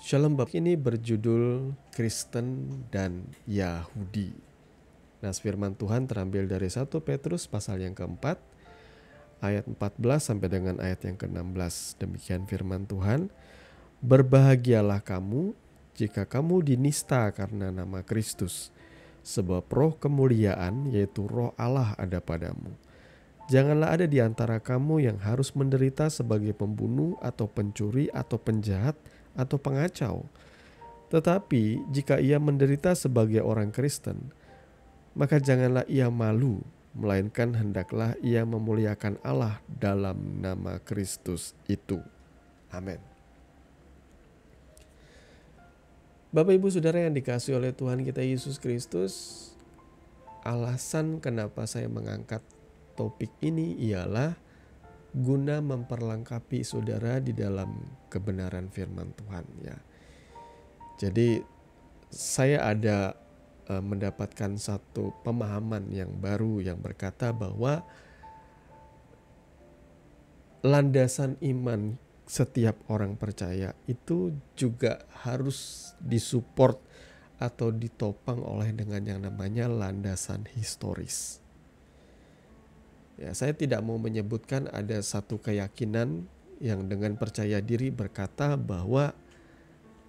Shalom, bab ini berjudul Kristen dan Yahudi. Nas firman Tuhan terambil dari 1 Petrus pasal yang keempat, ayat 14 sampai dengan ayat yang ke-16. Demikian firman Tuhan, "Berbahagialah kamu jika kamu dinista karena nama Kristus, sebab roh kemuliaan yaitu roh Allah ada padamu. Janganlah ada di antara kamu yang harus menderita sebagai pembunuh atau pencuri atau penjahat atau pengacau. Tetapi jika ia menderita sebagai orang Kristen, maka janganlah ia malu, melainkan hendaklah ia memuliakan Allah dalam nama Kristus itu." Amin. Bapak Ibu Saudara yang dikasihi oleh Tuhan kita Yesus Kristus, alasan kenapa saya mengangkat topik ini ialah guna memperlengkapi saudara di dalam kebenaran firman Tuhan ya. Jadi saya ada mendapatkan satu pemahaman yang baru yang berkata bahwa landasan iman setiap orang percaya itu juga harus disupport atau ditopang oleh dengan yang namanya landasan historis. Ya, saya tidak mau menyebutkan ada satu keyakinan yang dengan percaya diri berkata bahwa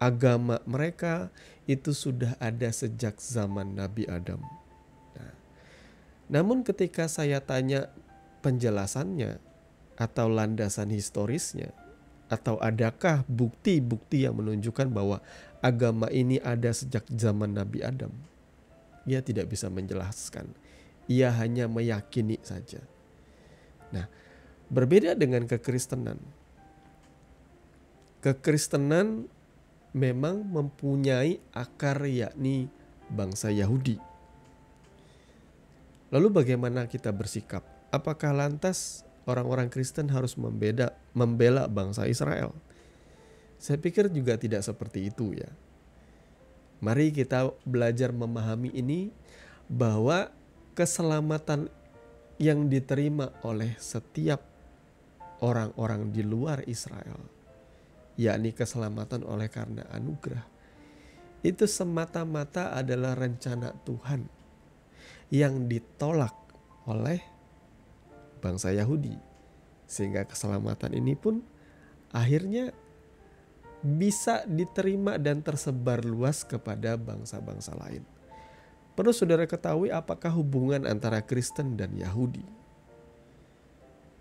agama mereka itu sudah ada sejak zaman Nabi Adam. Nah, namun ketika saya tanya penjelasannya atau landasan historisnya, atau adakah bukti-bukti yang menunjukkan bahwa agama ini ada sejak zaman Nabi Adam, ia tidak bisa menjelaskan. Ia hanya meyakini saja. Nah, berbeda dengan kekristenan. Kekristenan memang mempunyai akar yakni bangsa Yahudi. Lalu bagaimana kita bersikap? Apakah lantas orang-orang Kristen harus membela bangsa Israel? Saya pikir juga tidak seperti itu ya. Mari kita belajar memahami ini, bahwa keselamatan yang diterima oleh setiap orang-orang di luar Israel, yakni keselamatan oleh karena anugerah, itu semata-mata adalah rencana Tuhan yang ditolak oleh bangsa Yahudi. Sehingga keselamatan ini pun akhirnya bisa diterima dan tersebar luas kepada bangsa-bangsa lain. Perlu saudara ketahui apakah hubungan antara Kristen dan Yahudi?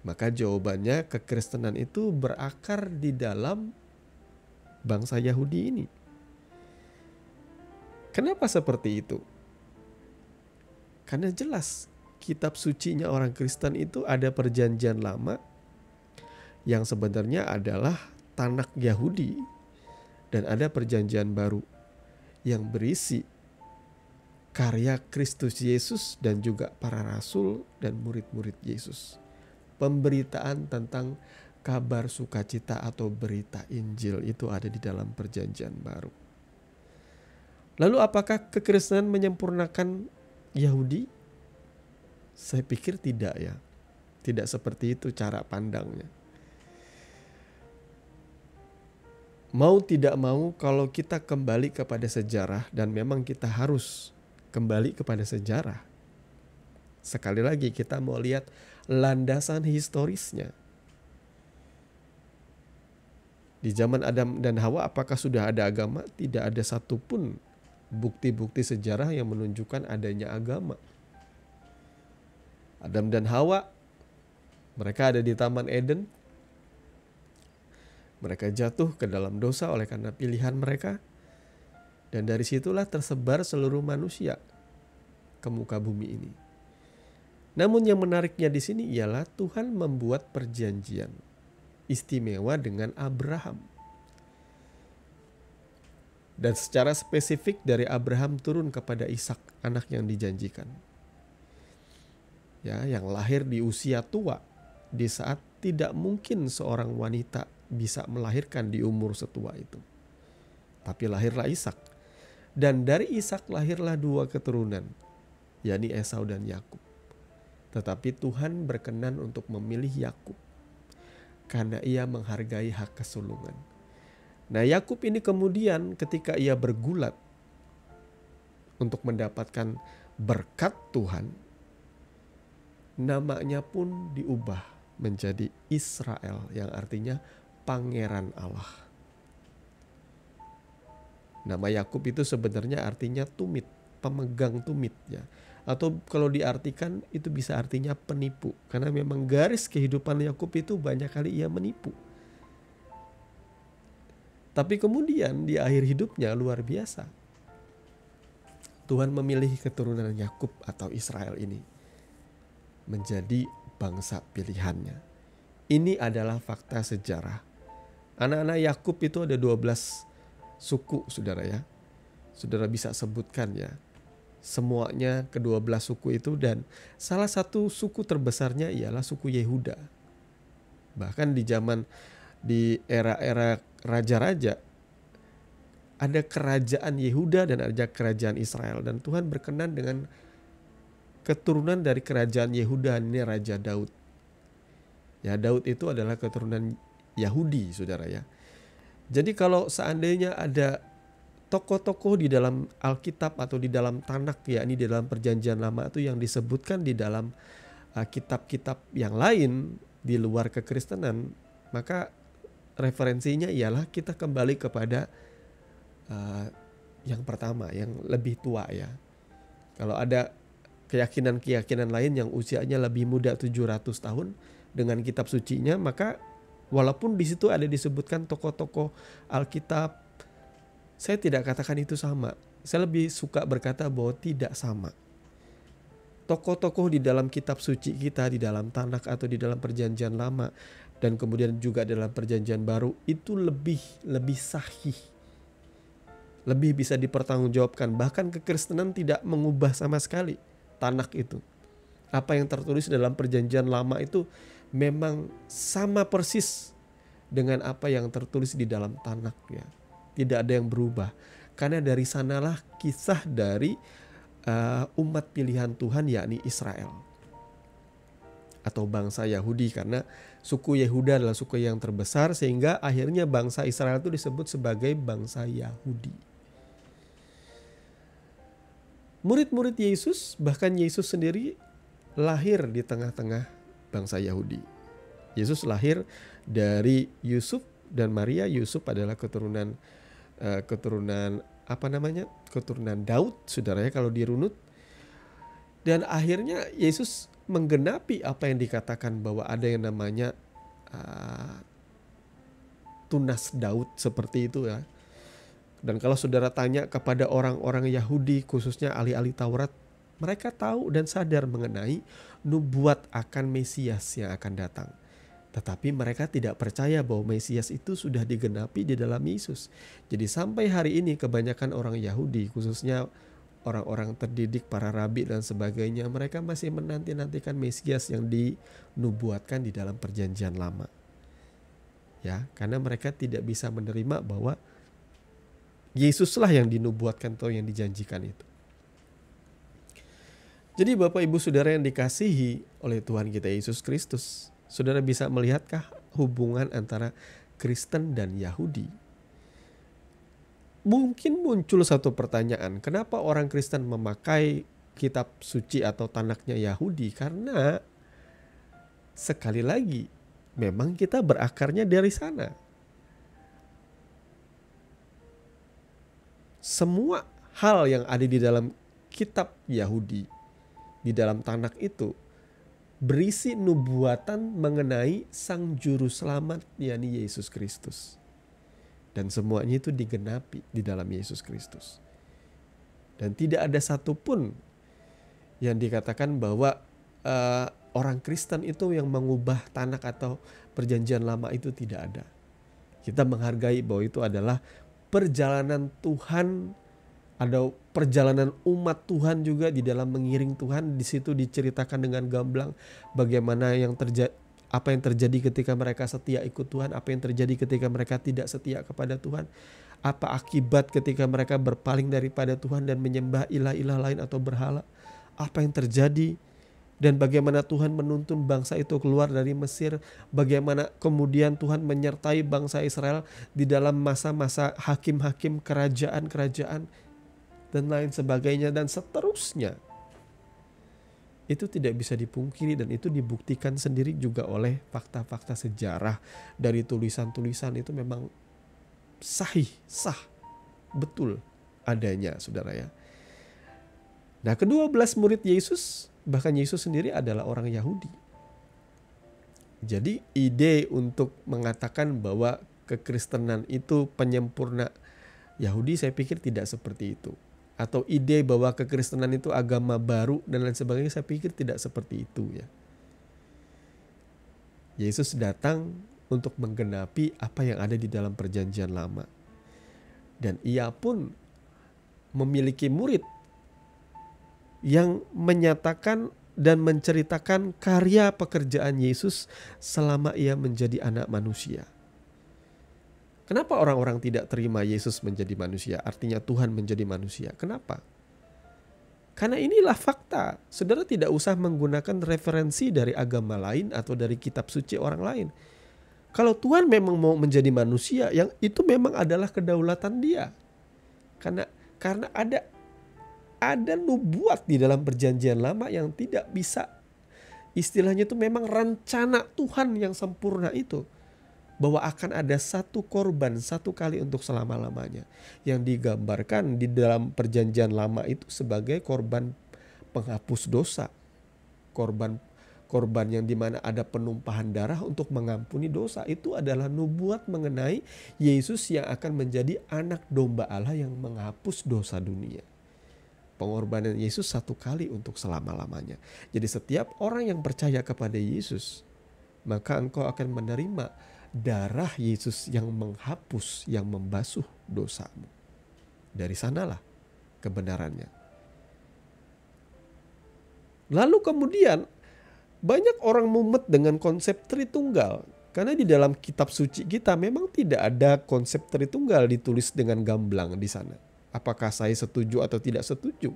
Maka jawabannya, kekristenan itu berakar di dalam bangsa Yahudi ini. Kenapa seperti itu? Karena jelas kitab sucinya orang Kristen itu ada perjanjian lama yang sebenarnya adalah tanakh Yahudi, dan ada perjanjian baru yang berisi karya Kristus Yesus dan juga para rasul dan murid-murid Yesus. Pemberitaan tentang kabar sukacita atau berita Injil itu ada di dalam perjanjian baru. Lalu apakah kekristenan menyempurnakan Yahudi? Saya pikir tidak ya. Tidak seperti itu cara pandangnya. Mau tidak mau, kalau kita kembali kepada sejarah, dan memang kita harus kembali kepada sejarah. Sekali lagi kita mau lihat landasan historisnya. Di zaman Adam dan Hawa apakah sudah ada agama? Tidak ada satupun bukti-bukti sejarah yang menunjukkan adanya agama. Adam dan Hawa, mereka ada di Taman Eden. Mereka jatuh ke dalam dosa oleh karena pilihan mereka. Dan dari situlah tersebar seluruh manusia ke muka bumi ini. Namun yang menariknya di sini ialah Tuhan membuat perjanjian istimewa dengan Abraham. Dan secara spesifik dari Abraham turun kepada Ishak, anak yang dijanjikan. Ya, yang lahir di usia tua, di saat tidak mungkin seorang wanita bisa melahirkan di umur setua itu. Tapi lahirlah Ishak. Dan dari Ishak lahirlah dua keturunan, yakni Esau dan Yakub. Tetapi Tuhan berkenan untuk memilih Yakub karena ia menghargai hak kesulungan. Nah, Yakub ini kemudian ketika ia bergulat untuk mendapatkan berkat Tuhan, namanya pun diubah menjadi Israel, yang artinya pangeran Allah. Nama Yakub itu sebenarnya artinya tumit, pemegang tumit ya. Atau kalau diartikan itu bisa artinya penipu, karena memang garis kehidupan Yakub itu banyak kali ia menipu. Tapi kemudian di akhir hidupnya luar biasa. Tuhan memilih keturunan Yakub atau Israel ini menjadi bangsa pilihannya. Ini adalah fakta sejarah. Anak-anak Yakub itu ada 12 suku, saudara ya. Saudara bisa sebutkan ya. Semuanya ke-12 suku itu, dan salah satu suku terbesarnya ialah suku Yehuda. Bahkan di era-era raja-raja ada kerajaan Yehuda dan ada kerajaan Israel, dan Tuhan berkenan dengan keturunan dari kerajaan Yehuda, ini Raja Daud. Ya, Daud itu adalah keturunan Yahudi, saudara ya. Jadi kalau seandainya ada tokoh-tokoh di dalam Alkitab atau di dalam Tanakh, yakni di dalam Perjanjian Lama itu yang disebutkan di dalam kitab-kitab yang lain di luar kekristenan, maka referensinya ialah kita kembali kepada yang pertama, yang lebih tua ya. Kalau ada keyakinan-keyakinan lain yang usianya lebih muda 700 tahun dengan kitab sucinya, maka walaupun di situ ada disebutkan tokoh-tokoh Alkitab, saya tidak katakan itu sama. Saya lebih suka berkata bahwa tidak sama. Tokoh-tokoh di dalam kitab suci kita, di dalam Tanakh atau di dalam Perjanjian Lama dan kemudian juga dalam Perjanjian Baru itu lebih sahih, lebih bisa dipertanggungjawabkan. Bahkan kekristenan tidak mengubah sama sekali Tanakh itu. Apa yang tertulis dalam Perjanjian Lama itu memang sama persis dengan apa yang tertulis di dalam Tanakh ya. Tidak ada yang berubah. Karena dari sanalah kisah dari umat pilihan Tuhan, yakni Israel atau bangsa Yahudi, karena suku Yehuda adalah suku yang terbesar sehingga akhirnya bangsa Israel itu disebut sebagai bangsa Yahudi. Murid-murid Yesus, bahkan Yesus sendiri lahir di tengah-tengah bangsa Yahudi. Yesus lahir dari Yusuf dan Maria. Yusuf adalah keturunan keturunan Daud, saudaranya kalau dirunut. Dan akhirnya Yesus menggenapi apa yang dikatakan bahwa ada yang namanya tunas Daud, seperti itu ya. Dan kalau saudara tanya kepada orang-orang Yahudi, khususnya ahli-ahli Taurat, mereka tahu dan sadar mengenai nubuat akan Mesias yang akan datang. Tetapi mereka tidak percaya bahwa Mesias itu sudah digenapi di dalam Yesus. Jadi sampai hari ini kebanyakan orang Yahudi, khususnya orang-orang terdidik, para rabi dan sebagainya, mereka masih menanti-nantikan Mesias yang dinubuatkan di dalam Perjanjian Lama. Ya, karena mereka tidak bisa menerima bahwa Yesuslah yang dinubuatkan atau yang dijanjikan itu. Jadi Bapak Ibu Saudara yang dikasihi oleh Tuhan kita Yesus Kristus, saudara bisa melihatkah hubungan antara Kristen dan Yahudi? Mungkin muncul satu pertanyaan, kenapa orang Kristen memakai kitab suci atau Tanakhnya Yahudi? Karena sekali lagi, memang kita berakarnya dari sana. Semua hal yang ada di dalam kitab Yahudi, di dalam Tanakh itu, berisi nubuatan mengenai Sang Juru Selamat, yakni Yesus Kristus. Dan semuanya itu digenapi di dalam Yesus Kristus. Dan tidak ada satupun yang dikatakan bahwa orang Kristen itu yang mengubah Tanakh atau Perjanjian Lama, itu tidak ada. Kita menghargai bahwa itu adalah perjalanan Tuhan, ada perjalanan umat Tuhan juga di dalam mengiring Tuhan. Di situ diceritakan dengan gamblang bagaimana apa yang terjadi ketika mereka setia ikut Tuhan, apa yang terjadi ketika mereka tidak setia kepada Tuhan, apa akibat ketika mereka berpaling daripada Tuhan dan menyembah ilah-ilah lain atau berhala, apa yang terjadi Dan bagaimana Tuhan menuntun bangsa itu keluar dari Mesir. Bagaimana kemudian Tuhan menyertai bangsa Israel di dalam masa-masa hakim-hakim, kerajaan-kerajaan, dan lain sebagainya, dan seterusnya. Itu tidak bisa dipungkiri, dan itu dibuktikan sendiri juga oleh fakta-fakta sejarah dari tulisan-tulisan. Itu memang sah, betul adanya, saudara ya. Nah, ke-12 murid Yesus, bahkan Yesus sendiri adalah orang Yahudi. Jadi ide untuk mengatakan bahwa kekristenan itu penyempurna Yahudi, saya pikir tidak seperti itu. Atau ide bahwa kekristenan itu agama baru dan lain sebagainya, saya pikir tidak seperti itu ya. Yesus datang untuk menggenapi apa yang ada di dalam perjanjian lama. Dan ia pun memiliki murid yang menyatakan dan menceritakan karya pekerjaan Yesus selama ia menjadi anak manusia. Kenapa orang-orang tidak terima Yesus menjadi manusia? Artinya Tuhan menjadi manusia. Kenapa? Karena inilah fakta. Saudara tidak usah menggunakan referensi dari agama lain atau dari kitab suci orang lain. Kalau Tuhan memang mau menjadi manusia, yang itu memang adalah kedaulatan Dia. Karena ada nubuat di dalam perjanjian lama yang tidak bisa, istilahnya itu memang rencana Tuhan yang sempurna itu, bahwa akan ada satu korban satu kali untuk selama-lamanya, yang digambarkan di dalam perjanjian lama itu sebagai korban penghapus dosa, korban yang dimana ada penumpahan darah untuk mengampuni dosa. Itu adalah nubuat mengenai Yesus yang akan menjadi anak domba Allah yang menghapus dosa dunia. Pengorbanan Yesus satu kali untuk selama-lamanya. Jadi setiap orang yang percaya kepada Yesus, maka engkau akan menerima darah Yesus yang menghapus, yang membasuh dosamu. Dari sanalah kebenarannya. Lalu kemudian banyak orang mumet dengan konsep Tritunggal. Karena di dalam kitab suci kita memang tidak ada konsep Tritunggal ditulis dengan gamblang di sana. Apakah saya setuju atau tidak setuju?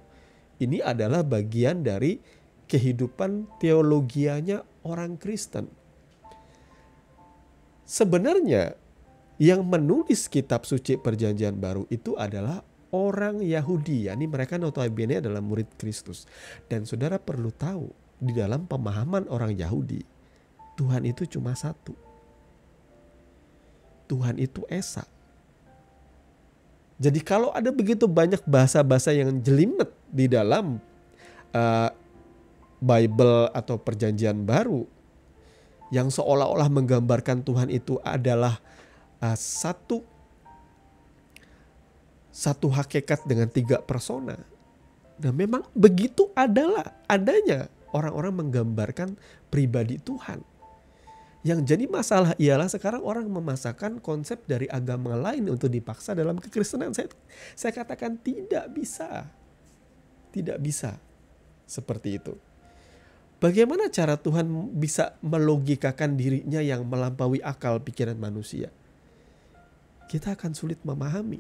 Ini adalah bagian dari kehidupan teologianya orang Kristen. Sebenarnya yang menulis kitab suci perjanjian baru itu adalah orang Yahudi. Yani mereka notabene adalah murid Kristus. Dan saudara perlu tahu, di dalam pemahaman orang Yahudi, Tuhan itu cuma satu. Tuhan itu Esa. Jadi kalau ada begitu banyak bahasa-bahasa yang jelimet di dalam Bible atau perjanjian baru, yang seolah-olah menggambarkan Tuhan itu adalah satu hakikat dengan 3 persona. Nah, memang begitu adanya orang-orang menggambarkan pribadi Tuhan. Yang jadi masalah ialah sekarang orang memasakkan konsep dari agama lain untuk dipaksa dalam kekristenan. Saya katakan tidak bisa. Tidak bisa seperti itu. Bagaimana cara Tuhan bisa melogikakan dirinya yang melampaui akal pikiran manusia? Kita akan sulit memahami.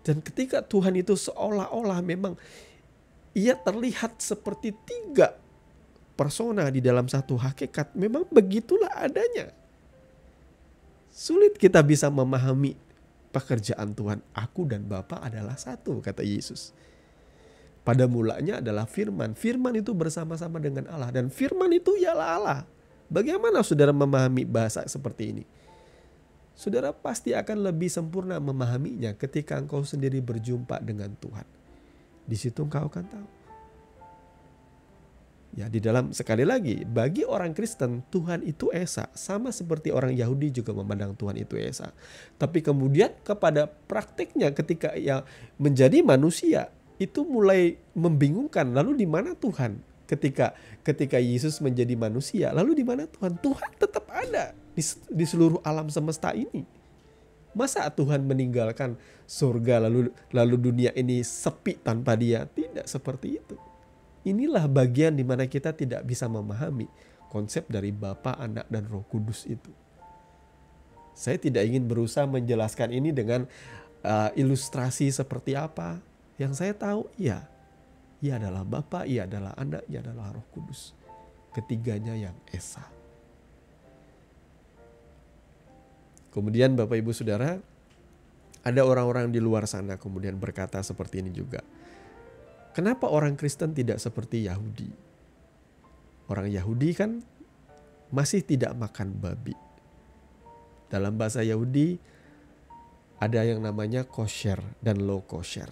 Dan ketika Tuhan itu seolah-olah memang ia terlihat seperti 3 persona di dalam satu hakikat, memang begitulah adanya. Sulit kita bisa memahami pekerjaan Tuhan. Aku dan Bapa adalah satu, kata Yesus. Pada mulanya adalah firman. Firman itu bersama-sama dengan Allah. Dan firman itu ialah Allah. Bagaimana saudara memahami bahasa seperti ini? Saudara pasti akan lebih sempurna memahaminya ketika engkau sendiri berjumpa dengan Tuhan. Di situ engkau akan tahu. Ya, di dalam, sekali lagi, bagi orang Kristen Tuhan itu Esa, sama seperti orang Yahudi juga memandang Tuhan itu Esa. Tapi kemudian kepada praktiknya ketika ia menjadi manusia, itu mulai membingungkan. Lalu di mana Tuhan ketika Yesus menjadi manusia? Lalu di mana Tuhan? Tuhan tetap ada di seluruh alam semesta ini. Masa Tuhan meninggalkan surga lalu dunia ini sepi tanpa Dia? Tidak seperti itu. Inilah bagian di mana kita tidak bisa memahami konsep dari Bapa, Anak, dan Roh Kudus itu. Saya tidak ingin berusaha menjelaskan ini dengan ilustrasi seperti apa. Yang saya tahu, ya, Ia adalah Bapa, Ia adalah Anak, Ia adalah Roh Kudus. Ketiganya yang esa. Kemudian Bapak Ibu Saudara, ada orang-orang di luar sana kemudian berkata seperti ini juga. Kenapa orang Kristen tidak seperti Yahudi? Orang Yahudi kan masih tidak makan babi. Dalam bahasa Yahudi ada yang namanya kosher dan low kosher.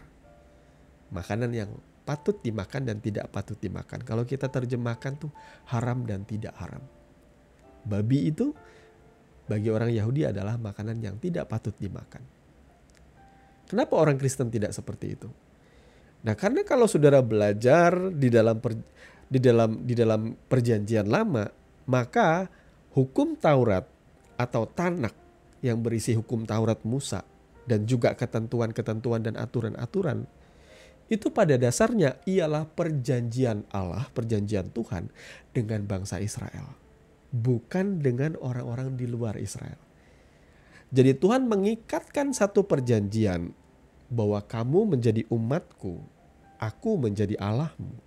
Makanan yang patut dimakan dan tidak patut dimakan. Kalau kita terjemahkan tuh haram dan tidak haram. Babi itu bagi orang Yahudi adalah makanan yang tidak patut dimakan. Kenapa orang Kristen tidak seperti itu? Nah, karena kalau saudara belajar di dalam perjanjian lama, maka hukum Taurat atau Tanak yang berisi hukum Taurat Musa dan juga ketentuan-ketentuan dan aturan-aturan itu pada dasarnya ialah perjanjian Allah, perjanjian Tuhan dengan bangsa Israel, bukan dengan orang-orang di luar Israel. Jadi Tuhan mengikatkan satu perjanjian bahwa kamu menjadi umatku, aku menjadi Allahmu,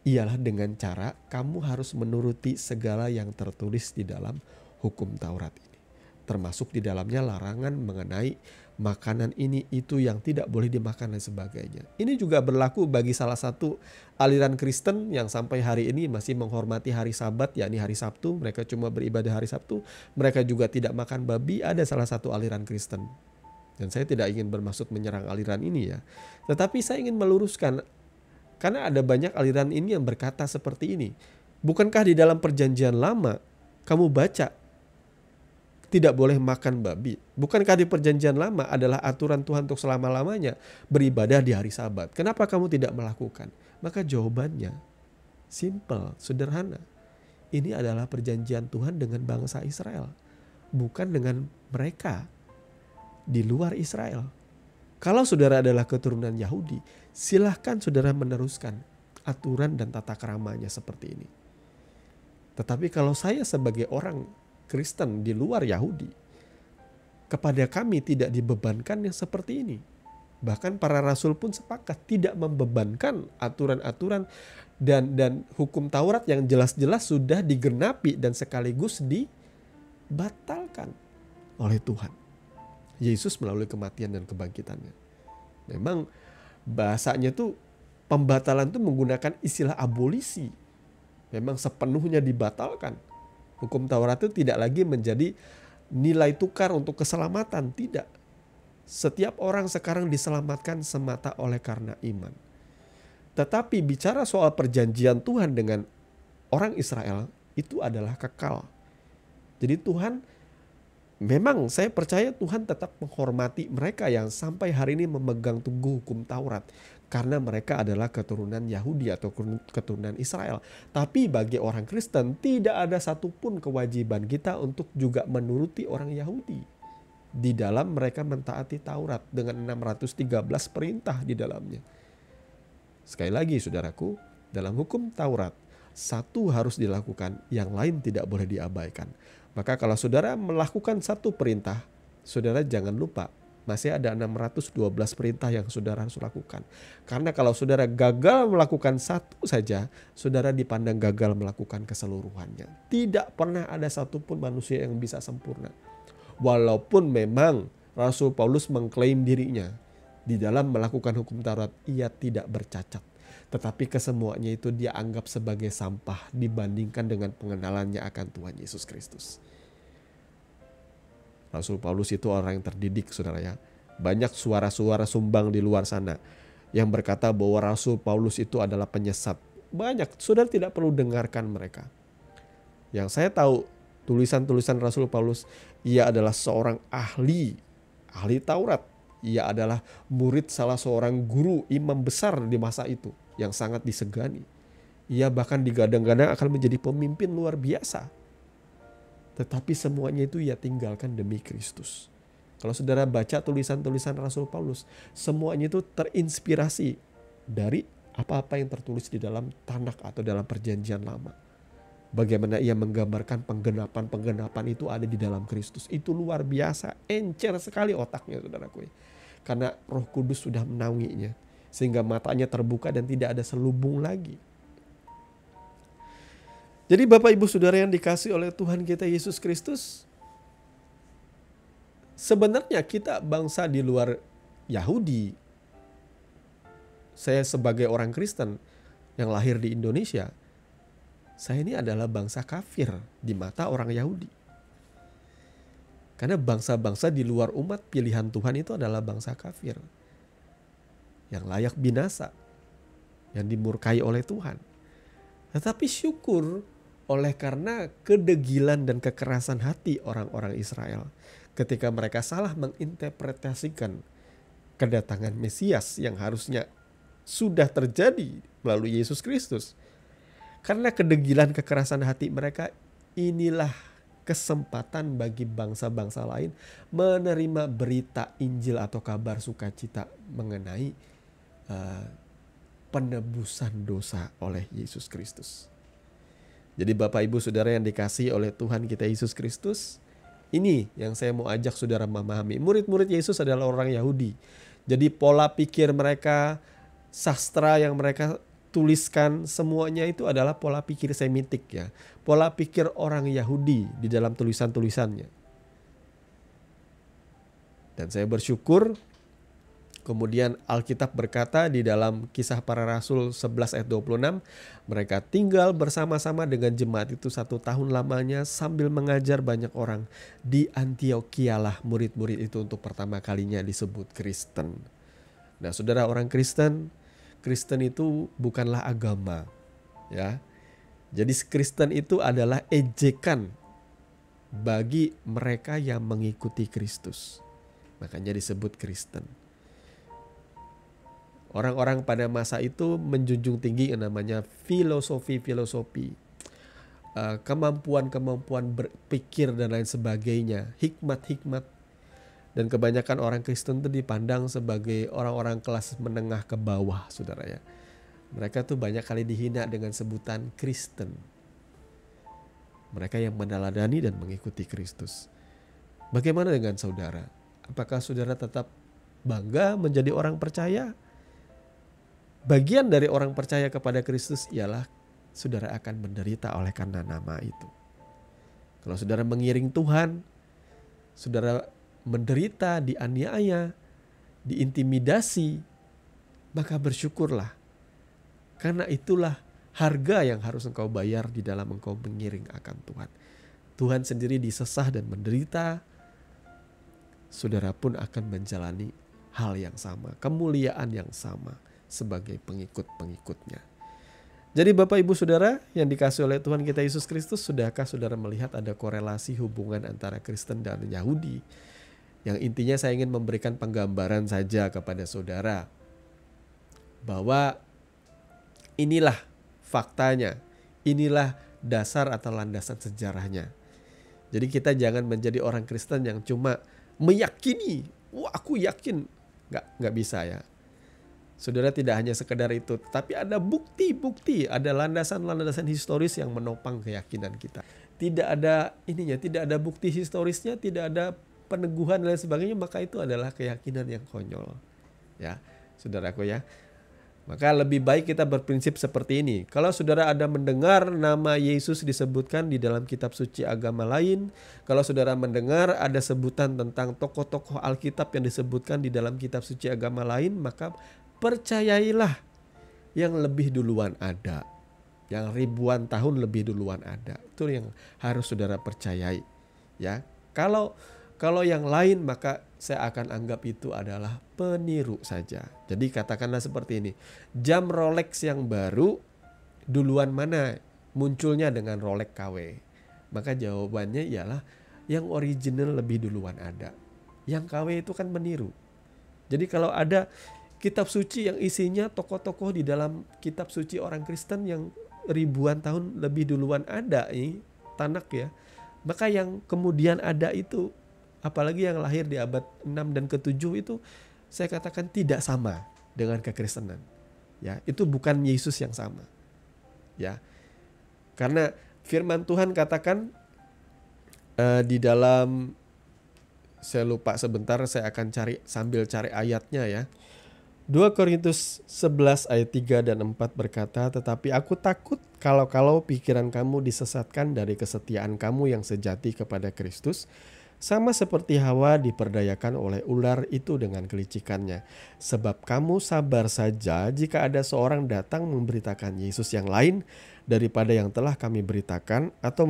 ialah dengan cara kamu harus menuruti segala yang tertulis di dalam hukum Taurat ini. Termasuk di dalamnya larangan mengenai makanan ini itu yang tidak boleh dimakan dan sebagainya. Ini juga berlaku bagi salah satu aliran Kristen yang sampai hari ini masih menghormati hari Sabat, yakni hari Sabtu. Mereka cuma beribadah hari Sabtu. Mereka juga tidak makan babi. Ada salah satu aliran Kristen. Dan saya tidak ingin bermaksud menyerang aliran ini ya. Tetapi saya ingin meluruskan. Karena ada banyak aliran ini yang berkata seperti ini. Bukankah di dalam perjanjian lama kamu baca tidak boleh makan babi? Bukankah di perjanjian lama adalah aturan Tuhan untuk selama-lamanya beribadah di hari Sabat? Kenapa kamu tidak melakukan? Maka jawabannya simple, sederhana. Ini adalah perjanjian Tuhan dengan bangsa Israel, bukan dengan mereka di luar Israel. Kalau saudara adalah keturunan Yahudi, silahkan saudara meneruskan aturan dan tata keramanya seperti ini. Tetapi kalau saya sebagai orang Kristen di luar Yahudi, kepada kami tidak dibebankan yang seperti ini. Bahkan para rasul pun sepakat tidak membebankan aturan-aturan dan hukum Taurat yang jelas-jelas sudah digenapi dan sekaligus dibatalkan oleh Tuhan Yesus melalui kematian dan kebangkitannya. Memang bahasanya tuh pembatalan tuh menggunakan istilah abolisi. Memang sepenuhnya dibatalkan. Hukum Taurat itu tidak lagi menjadi nilai tukar untuk keselamatan. Tidak. Setiap orang sekarang diselamatkan semata oleh karena iman. Tetapi bicara soal perjanjian Tuhan dengan orang Israel itu adalah kekal. Jadi Tuhan, memang saya percaya Tuhan tetap menghormati mereka yang sampai hari ini memegang teguh hukum Taurat. Karena mereka adalah keturunan Yahudi atau keturunan Israel. Tapi bagi orang Kristen tidak ada satupun kewajiban kita untuk juga menuruti orang Yahudi. Di dalam mereka mentaati Taurat dengan 613 perintah di dalamnya. Sekali lagi saudaraku, dalam hukum Taurat, satu harus dilakukan, yang lain tidak boleh diabaikan. Maka kalau saudara melakukan satu perintah, saudara jangan lupa masih ada 612 perintah yang saudara harus lakukan. Karena kalau saudara gagal melakukan satu saja, saudara dipandang gagal melakukan keseluruhannya. Tidak pernah ada satupun manusia yang bisa sempurna. Walaupun memang Rasul Paulus mengklaim dirinya di dalam melakukan hukum Taurat, ia tidak bercacat. Tetapi kesemuanya itu dia anggap sebagai sampah dibandingkan dengan pengenalannya akan Tuhan Yesus Kristus. Rasul Paulus itu orang yang terdidik, saudara ya. Banyak suara-suara sumbang di luar sana yang berkata bahwa Rasul Paulus itu adalah penyesat. Banyak, saudara tidak perlu dengarkan mereka. Yang saya tahu tulisan-tulisan Rasul Paulus, ia adalah seorang ahli Taurat. Ia adalah murid salah seorang guru imam besar di masa itu yang sangat disegani. Ia bahkan digadang-gadang akan menjadi pemimpin luar biasa. Tetapi semuanya itu ia tinggalkan demi Kristus. Kalau saudara baca tulisan-tulisan Rasul Paulus, semuanya itu terinspirasi dari apa-apa yang tertulis di dalam Tanak atau dalam perjanjian lama. Bagaimana ia menggambarkan penggenapan itu ada di dalam Kristus. Itu luar biasa, encer sekali otaknya saudaraku. Karena Roh Kudus sudah menaunginya. sehingga matanya terbuka dan tidak ada selubung lagi. Jadi Bapak Ibu Saudara yang dikasihi oleh Tuhan kita Yesus Kristus, sebenarnya kita bangsa di luar Yahudi. Saya sebagai orang Kristen yang lahir di Indonesia, saya ini adalah bangsa kafir di mata orang Yahudi. Karena bangsa-bangsa di luar umat pilihan Tuhan itu adalah bangsa kafir, yang layak binasa, yang dimurkai oleh Tuhan. Tetapi syukur oleh karena kedegilan dan kekerasan hati orang-orang Israel ketika mereka salah menginterpretasikan kedatangan Mesias yang harusnya sudah terjadi melalui Yesus Kristus. Karena kedegilan kekerasan hati mereka, inilah kesempatan bagi bangsa-bangsa lain menerima berita Injil atau kabar sukacita mengenai penebusan dosa oleh Yesus Kristus. Jadi Bapak Ibu Saudara yang dikasihi oleh Tuhan kita Yesus Kristus, ini yang saya mau ajak saudara memahami. Murid-murid Yesus adalah orang Yahudi. Jadi pola pikir mereka, sastra yang mereka tuliskan, semuanya itu adalah pola pikir Semitik ya. Pola pikir orang Yahudi di dalam tulisan-tulisannya. Dan saya bersyukur kemudian Alkitab berkata di dalam Kisah Para Rasul 11 ayat 26, mereka tinggal bersama-sama dengan jemaat itu 1 tahun lamanya sambil mengajar banyak orang. Di Antiokialah murid-murid itu untuk pertama kalinya disebut Kristen. Nah saudara, orang Kristen itu bukanlah agama, ya. Jadi Kristen itu adalah ejekan bagi mereka yang mengikuti Kristus. Makanya disebut Kristen. Orang-orang pada masa itu menjunjung tinggi yang namanya filosofi, kemampuan berpikir dan lain sebagainya, hikmat. Dan kebanyakan orang Kristen itu dipandang sebagai orang-orang kelas menengah ke bawah, saudara ya. Mereka tuh banyak kali dihina dengan sebutan Kristen. Mereka yang meneladani dan mengikuti Kristus. Bagaimana dengan saudara? Apakah saudara tetap bangga menjadi orang percaya? Bagian dari orang percaya kepada Kristus ialah saudara akan menderita oleh karena nama itu. Kalau saudara mengiring Tuhan, saudara menderita, dianiaya, diintimidasi, maka bersyukurlah. Karena itulah harga yang harus engkau bayar di dalam engkau mengiring akan Tuhan. Tuhan sendiri disesah dan menderita, saudara pun akan menjalani hal yang sama, kemuliaan yang sama sebagai pengikut-pengikutnya. Jadi Bapak Ibu Saudara yang dikasihi oleh Tuhan kita Yesus Kristus, sudahkah saudara melihat ada korelasi hubungan antara Kristen dan Yahudi? Yang intinya saya ingin memberikan penggambaran saja kepada saudara bahwa inilah faktanya, inilah dasar atau landasan sejarahnya. Jadi kita jangan menjadi orang Kristen yang cuma meyakini, wah aku yakin, nggak bisa ya. Saudara tidak hanya sekedar itu, tapi ada bukti-bukti, ada landasan-landasan historis yang menopang keyakinan kita. Tidak ada ininya, tidak ada bukti historisnya, tidak ada peneguhan dan lain sebagainya, maka itu adalah keyakinan yang konyol. Ya, saudaraku ya. Maka lebih baik kita berprinsip seperti ini. Kalau saudara ada mendengar nama Yesus disebutkan di dalam kitab suci agama lain, kalau saudara mendengar ada sebutan tentang tokoh-tokoh Alkitab yang disebutkan di dalam kitab suci agama lain, maka percayailah yang lebih duluan ada. Yang ribuan tahun lebih duluan ada. Itu yang harus saudara percayai. Ya, kalau yang lain maka saya akan anggap itu adalah peniru saja. Jadi katakanlah seperti ini. Jam Rolex yang baru duluan mana munculnya dengan Rolex KW? Maka jawabannya ialah yang original lebih duluan ada. Yang KW itu kan meniru. Jadi kalau ada kitab suci yang isinya tokoh-tokoh di dalam kitab suci orang Kristen yang ribuan tahun lebih duluan ada Tanak ya. Maka yang kemudian ada itu, apalagi yang lahir di abad 6 dan ke-7 itu, saya katakan tidak sama dengan kekristenan. Ya, itu bukan Yesus yang sama. Ya. Karena firman Tuhan katakan di dalam, saya lupa sebentar, saya akan sambil cari ayatnya ya. 2 Korintus 11 ayat 3 dan 4 berkata, "Tetapi aku takut kalau pikiran kamu disesatkan dari kesetiaan kamu yang sejati kepada Kristus, sama seperti Hawa diperdayakan oleh ular itu dengan kelicikannya. Sebab kamu sabar saja jika ada seorang datang memberitakan Yesus yang lain daripada yang telah kami beritakan, atau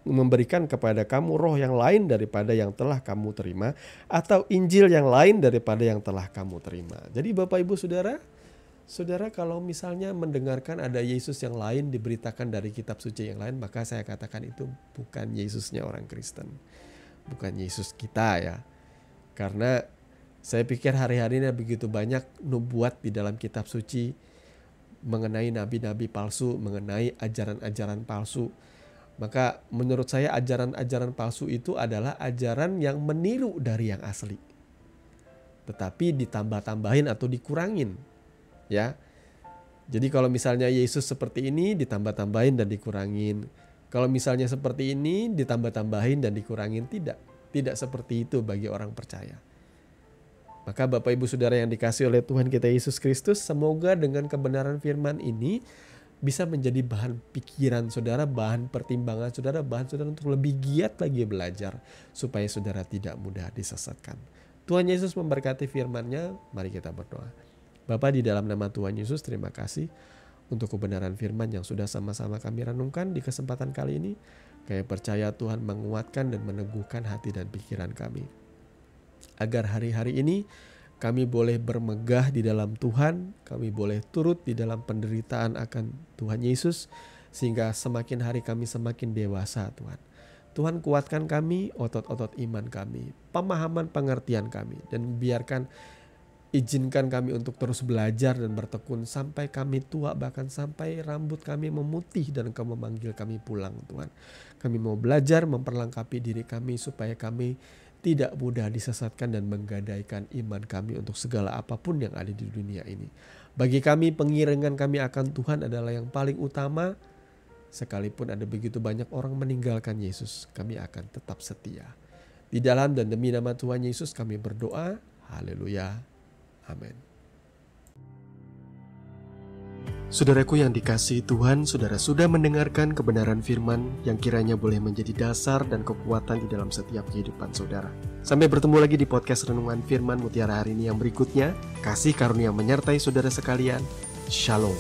memberikan kepada kamu roh yang lain daripada yang telah kamu terima, atau Injil yang lain daripada yang telah kamu terima." Jadi Bapak Ibu Saudara, kalau misalnya mendengarkan ada Yesus yang lain diberitakan dari kitab suci yang lain, maka saya katakan itu bukan Yesusnya orang Kristen. Bukan Yesus kita ya. Karena saya pikir hari-hari ini begitu banyak nubuat di dalam kitab suci mengenai nabi-nabi palsu, mengenai ajaran-ajaran palsu. Maka menurut saya ajaran-ajaran palsu itu adalah ajaran yang meniru dari yang asli, tetapi ditambah-tambahin atau dikurangin ya. Jadi kalau misalnya Yesus seperti ini ditambah-tambahin dan dikurangin. Kalau misalnya seperti ini ditambah-tambahin dan dikurangin, tidak seperti itu bagi orang percaya. Maka Bapak Ibu Saudara yang dikasihi oleh Tuhan kita Yesus Kristus, semoga dengan kebenaran firman ini bisa menjadi bahan pikiran saudara, bahan pertimbangan saudara, bahan saudara untuk lebih giat lagi belajar supaya saudara tidak mudah disesatkan. Tuhan Yesus memberkati firman-Nya. Mari kita berdoa. Bapa, di dalam nama Tuhan Yesus, terima kasih untuk kebenaran firman yang sudah sama-sama kami renungkan di kesempatan kali ini. Kami percaya Tuhan menguatkan dan meneguhkan hati dan pikiran kami, agar hari-hari ini kami boleh bermegah di dalam Tuhan, kami boleh turut di dalam penderitaan akan Tuhan Yesus, sehingga semakin hari kami semakin dewasa Tuhan. Tuhan kuatkan kami, otot-otot iman kami, pemahaman pengertian kami, dan izinkan kami untuk terus belajar dan bertekun sampai kami tua, bahkan sampai rambut kami memutih dan Engkau memanggil kami pulang Tuhan. Kami mau belajar memperlengkapi diri kami supaya kami tidak mudah disesatkan dan menggadaikan iman kami untuk segala apapun yang ada di dunia ini. Bagi kami, pengiringan kami akan Tuhan adalah yang paling utama. Sekalipun ada begitu banyak orang meninggalkan Yesus, kami akan tetap setia. Di dalam dan demi nama Tuhan Yesus kami berdoa. Haleluya. Amin. Saudaraku yang dikasihi Tuhan, saudara sudah mendengarkan kebenaran firman yang kiranya boleh menjadi dasar dan kekuatan di dalam setiap kehidupan saudara. Sampai bertemu lagi di podcast Renungan Firman Mutiara hari ini yang berikutnya. Kasih karunia menyertai saudara sekalian. Shalom.